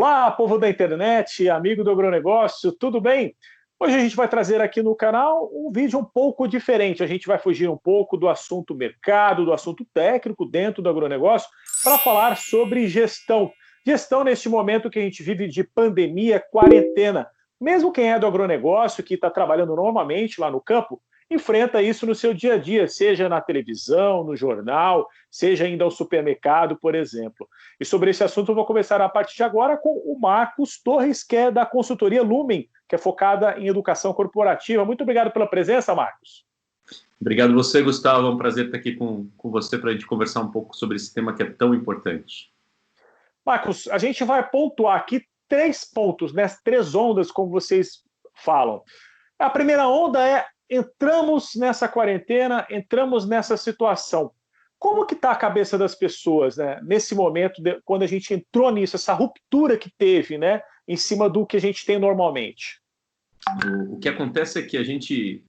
Olá, povo da internet, amigo do agronegócio, tudo bem? Hoje a gente vai trazer aqui no canal um vídeo um pouco diferente. A gente vai fugir um pouco do assunto mercado, do assunto técnico dentro do agronegócio, para falar sobre gestão. Gestão neste momento que a gente vive de pandemia, quarentena. Mesmo quem é do agronegócio, que está trabalhando normalmente lá no campo, enfrenta isso no seu dia a dia, seja na televisão, no jornal, seja indo ao supermercado, por exemplo. E sobre esse assunto eu vou começar a partir de agora com o Marcos Torres, que é da consultoria Lumen, que é focada em educação corporativa. Muito obrigado pela presença, Marcos. Obrigado você, Gustavo. É um prazer estar aqui com você para a gente conversar um pouco sobre esse tema que é tão importante. Marcos, a gente vai pontuar aqui 3 pontos, né? 3 ondas, como vocês falam. A primeira onda é: entramos nessa quarentena, entramos nessa situação. Como que está a cabeça das pessoas, né, nesse momento, quando a gente entrou nisso, essa ruptura que teve, né, em cima do que a gente tem normalmente? O que acontece é que a gente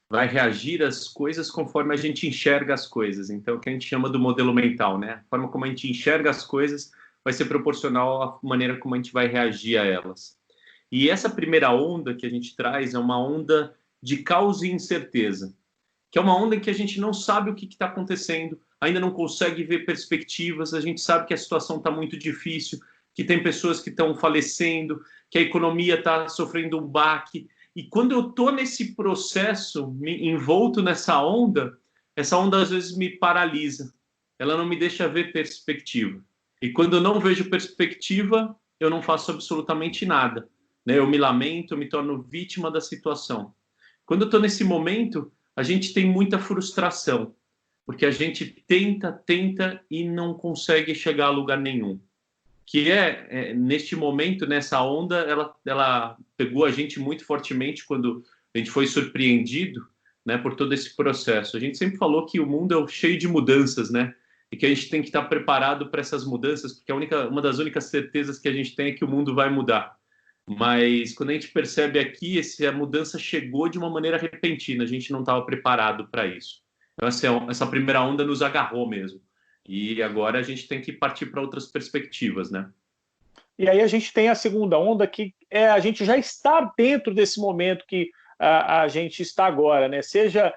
vai reagir às coisas conforme a gente enxerga as coisas. Então, o que a gente chama do modelo mental, né? A forma como a gente enxerga as coisas vai ser proporcional à maneira como a gente vai reagir a elas. E essa primeira onda que a gente traz é uma onda de caos e incerteza, que é uma onda em que a gente não sabe o que está acontecendo, ainda não consegue ver perspectivas, a gente sabe que a situação está muito difícil, que tem pessoas que estão falecendo, que a economia está sofrendo um baque. E quando eu estou nesse processo, envolto nessa onda, essa onda às vezes me paralisa, ela não me deixa ver perspectiva. E quando eu não vejo perspectiva, eu não faço absolutamente nada, né? Eu me lamento, eu me torno vítima da situação. Quando eu estou nesse momento, a gente tem muita frustração, porque a gente tenta e não consegue chegar a lugar nenhum. Que neste momento, nessa onda, ela pegou a gente muito fortemente quando a gente foi surpreendido, né, por todo esse processo. A gente sempre falou que o mundo é cheio de mudanças, né, e que a gente tem que estar preparado para essas mudanças, porque uma das únicas certezas que a gente tem é que o mundo vai mudar. Mas quando a gente percebe aqui, a mudança chegou de uma maneira repentina, a gente não estava preparado para isso. Então, essa primeira onda nos agarrou mesmo. E agora a gente tem que partir para outras perspectivas, né? E aí a gente tem a segunda onda, que é a gente já está dentro desse momento que a gente está agora, né? Seja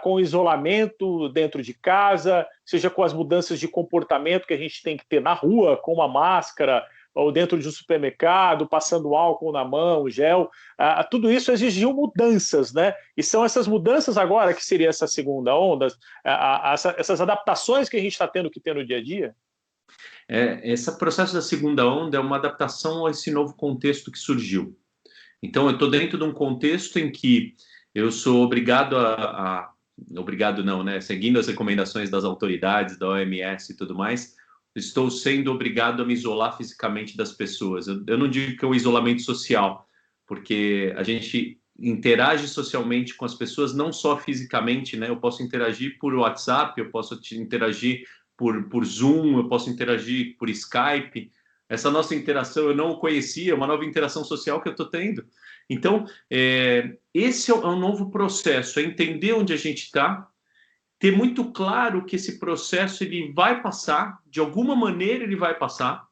com o isolamento dentro de casa, seja com as mudanças de comportamento que a gente tem que ter na rua, com uma máscara, ou dentro de um supermercado, passando álcool na mão, gel, tudo isso exigiu mudanças, né? E são essas mudanças agora, que seria essa segunda onda, essas adaptações que a gente está tendo que ter no dia a dia? Esse processo da segunda onda é uma adaptação a esse novo contexto que surgiu. Então, eu estou dentro de um contexto em que eu sou obrigado obrigado não, né? Seguindo as recomendações das autoridades, da OMS e tudo mais, estou sendo obrigado a me isolar fisicamente das pessoas. Eu não digo que é o isolamento social, porque a gente interage socialmente com as pessoas, não só fisicamente, né? Eu posso interagir por WhatsApp, eu posso interagir por Zoom, eu posso interagir por Skype. Essa nossa interação eu não conhecia, é uma nova interação social que eu estou tendo. Então, esse é um novo processo, é entender onde a gente está, ter muito claro que esse processo ele vai passar, de alguma maneira ele vai passar,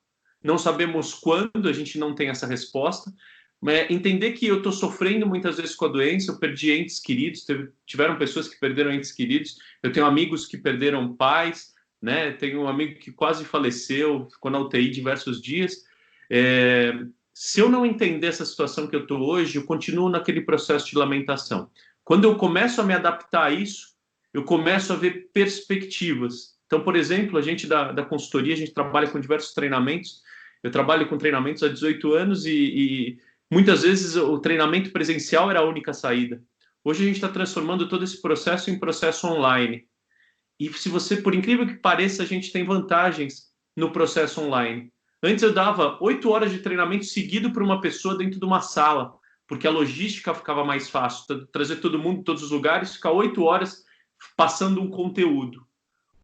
não sabemos quando, a gente não tem essa resposta, mas entender que eu estou sofrendo muitas vezes com a doença, eu perdi entes queridos, tiveram pessoas que perderam entes queridos, eu tenho amigos que perderam pais, né? Tenho um amigo que quase faleceu, ficou na UTI diversos dias. Se eu não entender essa situação que eu estou hoje, eu continuo naquele processo de lamentação. Quando eu começo a me adaptar a isso, eu começo a ver perspectivas. Então, por exemplo, a gente da consultoria, a gente trabalha com diversos treinamentos. Eu trabalho com treinamentos há 18 anos e muitas vezes o treinamento presencial era a única saída. Hoje a gente está transformando todo esse processo em processo online. E se você, por incrível que pareça, a gente tem vantagens no processo online. Antes eu dava 8 horas de treinamento seguido para uma pessoa dentro de uma sala, porque a logística ficava mais fácil. Trazer todo mundo de todos os lugares, ficar 8 horas passando um conteúdo.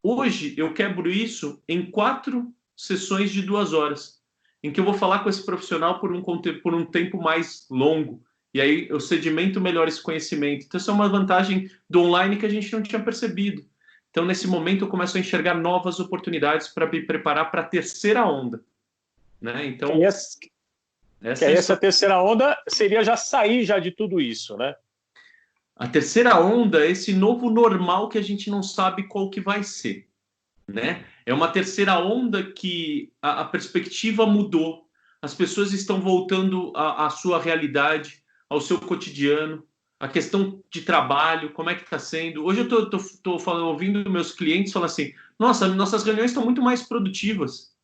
Hoje eu quebro isso em 4 sessões de 2 horas, em que eu vou falar com esse profissional por um tempo mais longo. E aí eu sedimento melhor esse conhecimento. Então, isso é uma vantagem do online que a gente não tinha percebido. Então, nesse momento, eu começo a enxergar novas oportunidades para me preparar para a terceira onda. Né? Então, Que aí essa terceira onda seria já sair já de tudo isso, né? A terceira onda é esse novo normal que a gente não sabe qual que vai ser, né? É uma terceira onda que a perspectiva mudou. As pessoas estão voltando à sua realidade, ao seu cotidiano, a questão de trabalho, como é que está sendo. Hoje eu estou ouvindo meus clientes falar assim, nossa, nossas reuniões estão muito mais produtivas.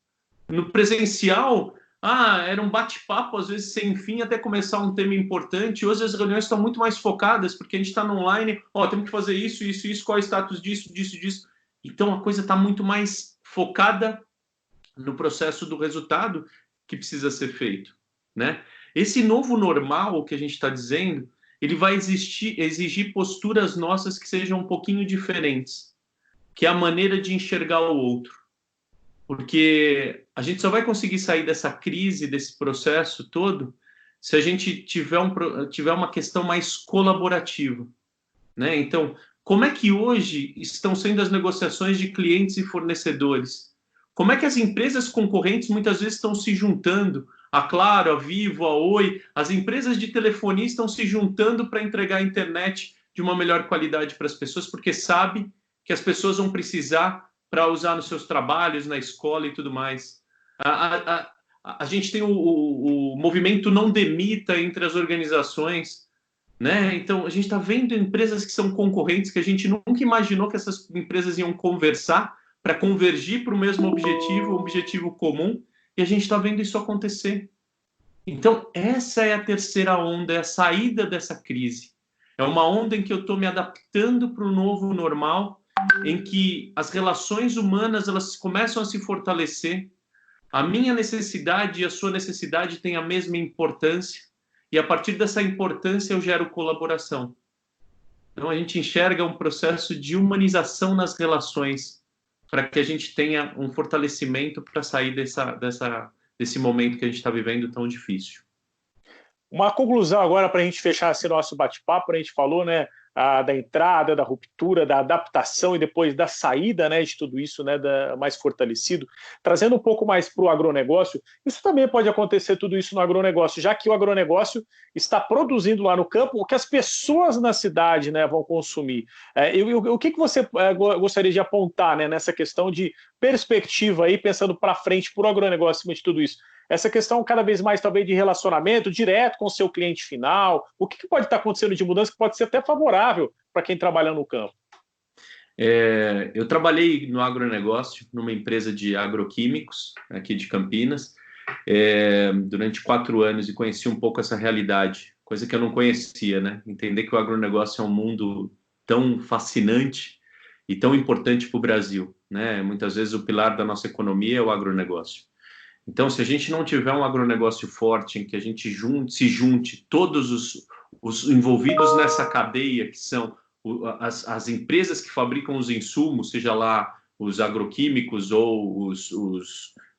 No presencial, era um bate-papo, às vezes sem fim, até começar um tema importante. Hoje as reuniões estão muito mais focadas, porque a gente está no online, temos que fazer isso, isso, isso, qual é o status disso, disso, disso. Então a coisa está muito mais focada no processo do resultado que precisa ser feito, né? Esse novo normal que a gente está dizendo, ele vai exigir posturas nossas que sejam um pouquinho diferentes, que é a maneira de enxergar o outro. Porque a gente só vai conseguir sair dessa crise, desse processo todo, se a gente tiver uma questão mais colaborativa, né? Então, como é que hoje estão sendo as negociações de clientes e fornecedores? Como é que as empresas concorrentes muitas vezes estão se juntando? A Claro, a Vivo, a Oi, as empresas de telefonia estão se juntando para entregar a internet de uma melhor qualidade para as pessoas, porque sabe que as pessoas vão precisar para usar nos seus trabalhos, na escola e tudo mais. A gente tem o movimento Não Demita entre as organizações, né? Então, a gente está vendo empresas que são concorrentes, que a gente nunca imaginou que essas empresas iam conversar para convergir para o mesmo objetivo, um objetivo comum, e a gente está vendo isso acontecer. Então, essa é a terceira onda, é a saída dessa crise. É uma onda em que eu estou me adaptando para o novo normal, em que as relações humanas elas começam a se fortalecer, a minha necessidade e a sua necessidade têm a mesma importância, e a partir dessa importância eu gero colaboração. Então a gente enxerga um processo de humanização nas relações, para que a gente tenha um fortalecimento para sair desse momento que a gente está vivendo tão difícil. Uma conclusão agora para a gente fechar esse nosso bate-papo, a gente falou, né, da entrada, da ruptura, da adaptação e depois da saída, né, de tudo isso, né, mais fortalecido, trazendo um pouco mais para o agronegócio. Isso também pode acontecer, tudo isso no agronegócio, já que o agronegócio está produzindo lá no campo o que as pessoas na cidade, né, vão consumir. O que você gostaria de apontar, né, nessa questão de perspectiva aí, pensando para frente para o agronegócio acima de tudo isso? Essa questão cada vez mais talvez de relacionamento direto com o seu cliente final, o que pode estar acontecendo de mudança que pode ser até favorável para quem trabalha no campo? Eu trabalhei no agronegócio, numa empresa de agroquímicos, aqui de Campinas, durante 4 anos e conheci um pouco essa realidade, coisa que eu não conhecia, né? Entender que o agronegócio é um mundo tão fascinante e tão importante para o Brasil, né? Muitas vezes o pilar da nossa economia é o agronegócio. Então, se a gente não tiver um agronegócio forte, em que a gente se junte todos os envolvidos nessa cadeia, que são as empresas que fabricam os insumos, seja lá os agroquímicos ou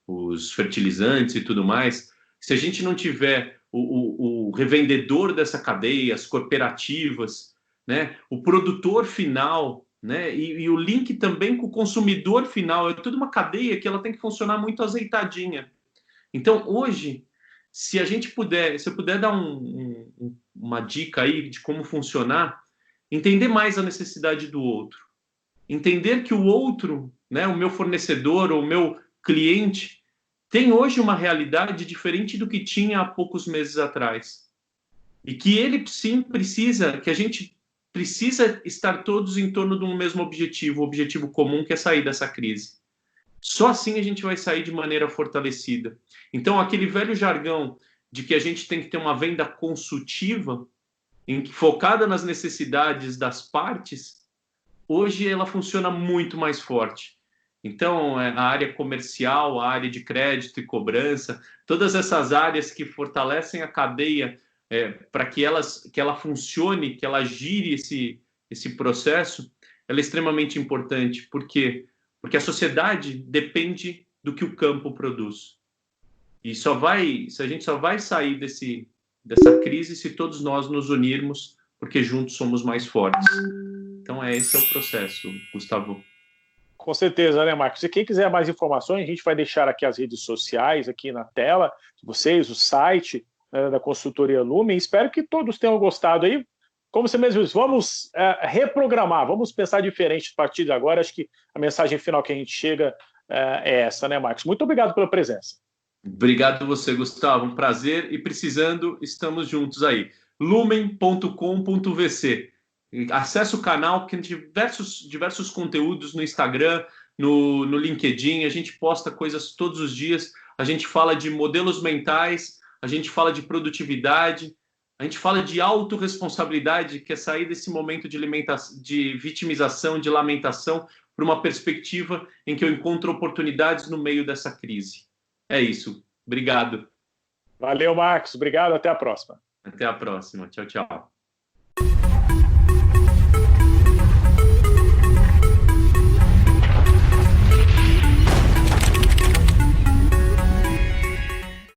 os fertilizantes e tudo mais, se a gente não tiver o revendedor dessa cadeia, as cooperativas, né, o produtor final, né, e o link também com o consumidor final, é toda uma cadeia que ela tem que funcionar muito azeitadinha. Então, hoje, se eu puder dar uma dica aí de como funcionar, entender mais a necessidade do outro. Entender que o outro, né, o meu fornecedor ou o meu cliente, tem hoje uma realidade diferente do que tinha há poucos meses atrás. E que ele sim que a gente precisa estar todos em torno de um mesmo objetivo, o objetivo comum que é sair dessa crise. Só assim a gente vai sair de maneira fortalecida. Então, aquele velho jargão de que a gente tem que ter uma venda consultiva, focada nas necessidades das partes, hoje ela funciona muito mais forte. Então, a área comercial, a área de crédito e cobrança, todas essas áreas que fortalecem a cadeia para que ela funcione, que ela gire esse processo, ela é extremamente importante. Por quê? Porque a sociedade depende do que o campo produz. E a gente só vai sair dessa crise se todos nós nos unirmos, porque juntos somos mais fortes. Então, esse é o processo, Gustavo. Com certeza, né, Marcos? E quem quiser mais informações, a gente vai deixar aqui as redes sociais aqui na tela de vocês, o site, da consultoria Lumen. Espero que todos tenham gostado aí. Como você mesmo disse, vamos reprogramar, vamos pensar diferente a partir de agora. Acho que a mensagem final que a gente chega é essa, né, Marcos? Muito obrigado pela presença. Obrigado a você, Gustavo. Um prazer. E precisando, estamos juntos aí. lumen.com.vc. Acesse o canal, que tem diversos conteúdos no Instagram, no LinkedIn. A gente posta coisas todos os dias. A gente fala de modelos mentais, a gente fala de produtividade, a gente fala de autorresponsabilidade, que é sair desse momento de vitimização, de lamentação, para uma perspectiva em que eu encontro oportunidades no meio dessa crise. É isso. Obrigado. Valeu, Marcos. Obrigado. Até a próxima. Até a próxima. Tchau, tchau.